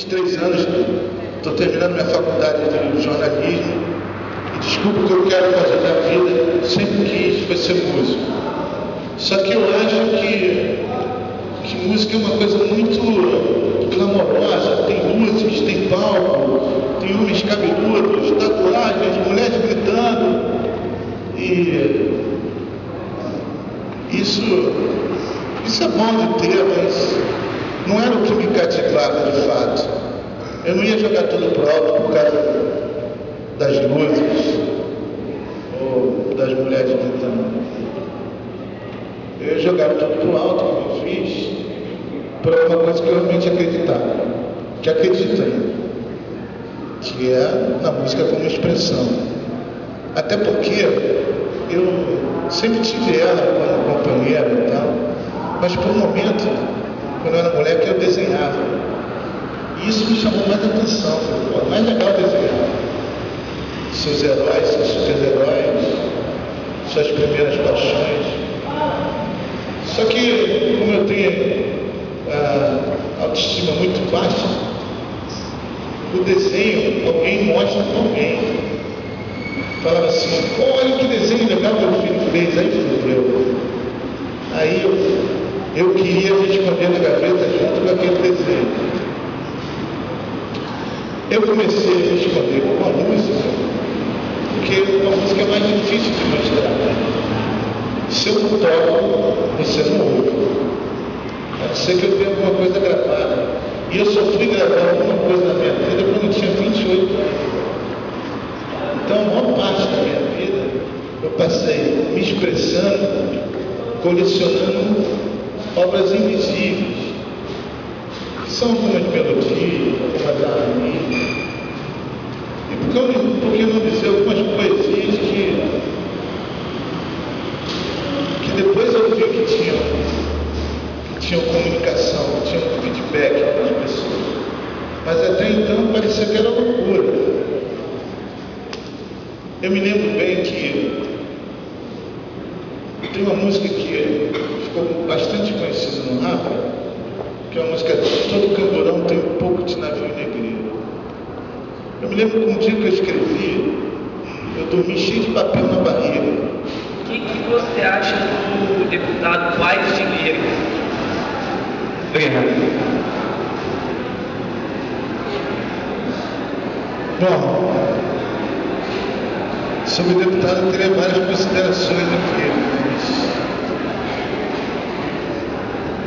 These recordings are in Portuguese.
23 anos, estou terminando minha faculdade de jornalismo e desculpa o que eu quero fazer da vida, sempre quis foi ser músico. Só que eu acho que música é uma coisa muito clamorosa, tem luzes, tem palco, tem homens cabeludos, tatuagens, mulheres gritando, e isso é bom de ter, mas não era o que me cativava de fato. Eu não ia jogar tudo pro alto por causa das luzes ou das mulheres gritando. Eu ia jogar tudo pro alto, como eu fiz, por alguma coisa que eu realmente acreditava, que acredito ainda, que é na música como expressão. Até porque eu sempre tive ela como companheira e tal, mas por um momento, quando eu era moleque, eu desenhava. E isso me chamou mais atenção. Falei, pô, mais legal desenhar. Seus heróis, seus super-heróis, suas primeiras paixões. Só que, como eu tenho a autoestima muito baixa, o desenho, alguém mostra para alguém. Falava assim, olha que desenho legal que o filho fez, aí fudeu. Aí eu queria me esconder na gaveta junto com aquele desenho. Eu comecei a me esconder com a música, porque a música é mais difícil de mostrar. Se eu não toco, você não ouve. Pode ser que eu tenha alguma coisa gravada. E eu sofri gravando alguma coisa na minha vida quando eu tinha 28 anos. Então, a maior parte da minha vida, eu passei me expressando, colecionando obras invisíveis, que são algumas melodias, algumas harmonias, e por que não dizer algumas poesias que depois eu vi que tinham comunicação, que tinham feedback para as pessoas, mas até então parecia que era loucura. Eu me lembro bem que tem uma música que ficou bastante conhecida no rap, que é uma música Todo Camburão Tem um Pouco de Navio Negreiro. Eu me lembro que um dia que eu escrevi, eu dormi cheio de papel na barriga. O que você acha do deputado Wallace de Lírica? Bom, sobre o deputado eu teria várias considerações aqui, mas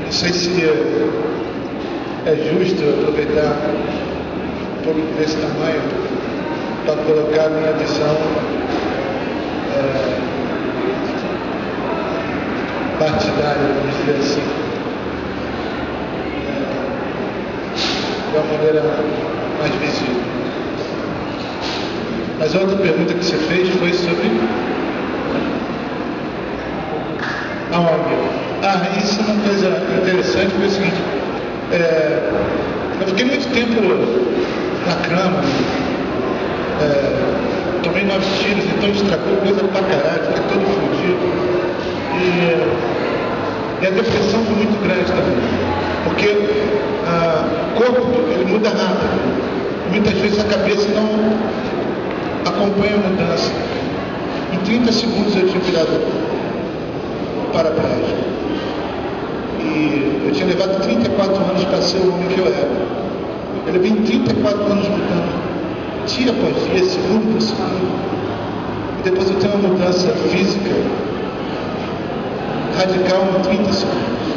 não sei se é justo eu aproveitar um pouco desse tamanho para colocar a minha visão partidária, vamos dizer assim, de uma maneira mais visível. Mas a outra pergunta que você fez foi sobre a ONG. Isso é uma coisa interessante, foi o seguinte, eu fiquei muito tempo na cama, tomei 9 tiros, então estragou coisa pra caralho, fiquei todo fodido. E a depressão foi muito grande também, porque o corpo ele muda rápido, muitas vezes a cabeça não acompanha a mudança. Em 30 segundos eu tinha virado paraplégico. E eu tinha levado 34 anos para ser o homem que eu era. Eu levei 34 anos mudando, dia após dia, segundo por segundo. E depois eu tenho uma mudança física radical em 30 segundos.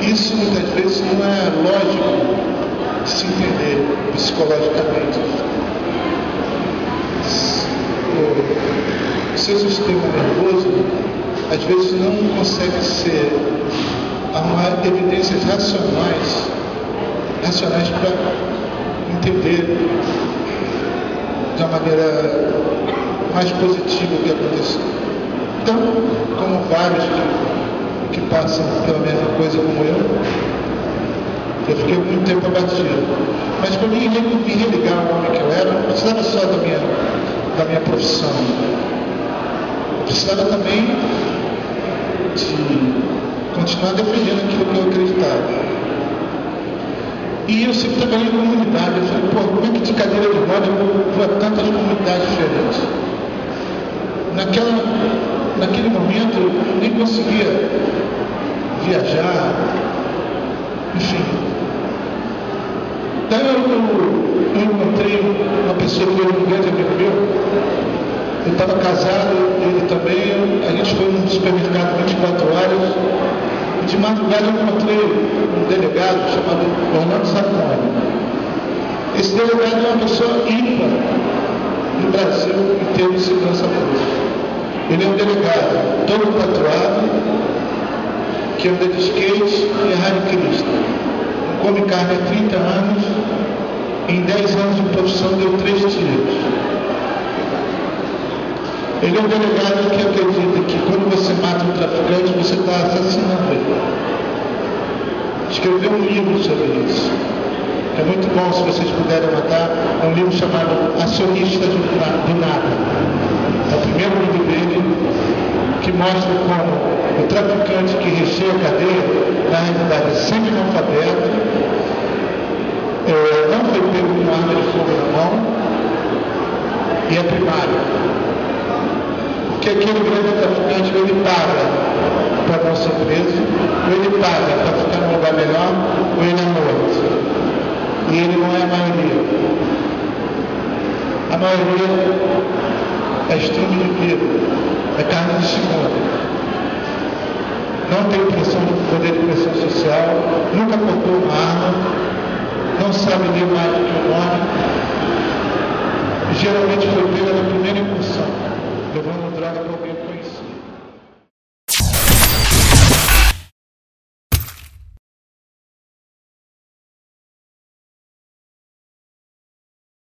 Isso muitas vezes não é lógico de se entender psicologicamente. O seu sistema nervoso às vezes não consegue arrumar evidências racionais para entender de uma maneira mais positiva o que aconteceu. Então, como vários que passam pela mesma coisa como eu fiquei muito tempo abatido. Mas para mim me religar ao homem que eu era, não precisava só da minha profissão. Eu precisava também de continuar defendendo aquilo que eu acreditava. E eu sempre trabalhei em comunidade. Eu falei, pô, como é que de cadeira de roda eu vou a tantas comunidades diferentes? Naquele momento eu nem conseguia viajar, enfim. Daí eu encontrei uma pessoa que era um grande amigo meu. Eu estava casado, ele também. A gente foi num supermercado 24 horas. E de madrugada eu encontrei um delegado chamado Orlando Sacone. Esse delegado é uma pessoa ímpar no Brasil em termos de segurança pública. Ele é um delegado todo tatuado, que anda de skate e é radicrista. Come carne há 30 anos, em 10 anos de profissão deu 3 tiros. Ele é um delegado que acredita que quando você mata um traficante, você está assassinando ele. Escreveu um livro sobre isso. É muito bom, se vocês puderem matar. É um livro chamado Acionistas do Nada. É o primeiro livro dele, que mostra como o traficante que recheia a cadeia, na realidade, é sempre analfabeto, não foi pego com arma de fogo na mão, e é primário. Porque aquele grande traficante, ou ele paga para não ser preso, ou ele paga para ficar num lugar melhor, ou ele é morto. E ele não é a maioria. A maioria é estudo de vida, é carne de segunda. Não tem poder de pressão social, nunca portou uma arma, não sabe ler mais do que o nome. Geralmente foi pega na primeira impulsão, levando droga para alguém.